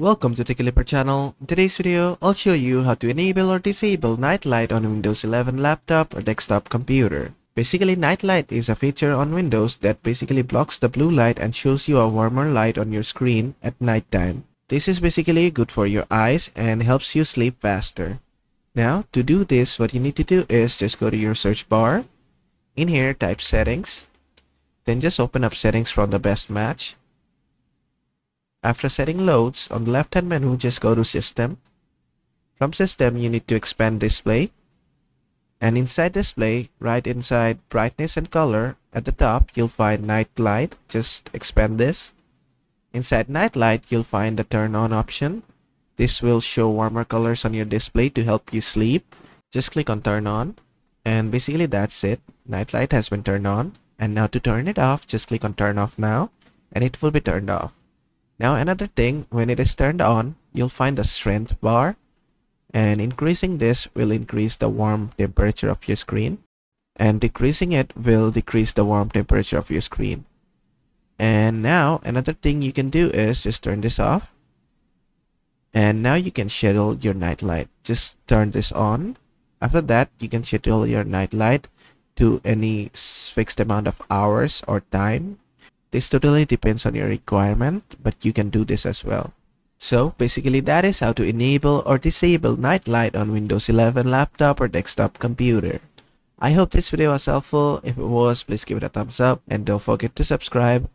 Welcome to Techlipper channel. In today's video, I'll show you how to enable or disable night light on Windows 11 laptop or desktop computer. Basically, night light is a feature on Windows that basically blocks the blue light and shows you a warmer light on your screen at nighttime. This is basically good for your eyes and helps you sleep faster. Now, to do this, what you need to do is just go to your search bar. In here, type settings. Then just open up settings from the best match. After setting loads, on the left-hand menu, just go to System. From System, you need to expand Display. And inside Display, right inside Brightness and Color, at the top, you'll find Night Light. Just expand this. Inside Night Light, you'll find the Turn On option. This will show warmer colors on your display to help you sleep. Just click on Turn On. And basically that's it. Night Light has been turned on. And now to turn it off, just click on Turn Off Now. And it will be turned off. Now another thing, when it is turned on, you'll find the strength bar, and increasing this will increase the warm temperature of your screen, and decreasing it will decrease the warm temperature of your screen. And now another thing you can do is just turn this off, and now you can schedule your night light. Just turn this on. After that, you can schedule your night light to any fixed amount of hours or time. This totally depends on your requirement, but you can do this as well. So basically that is how to enable or disable night light on Windows 11 laptop or desktop computer. I hope this video was helpful. If it was, please give it a thumbs up and don't forget to subscribe.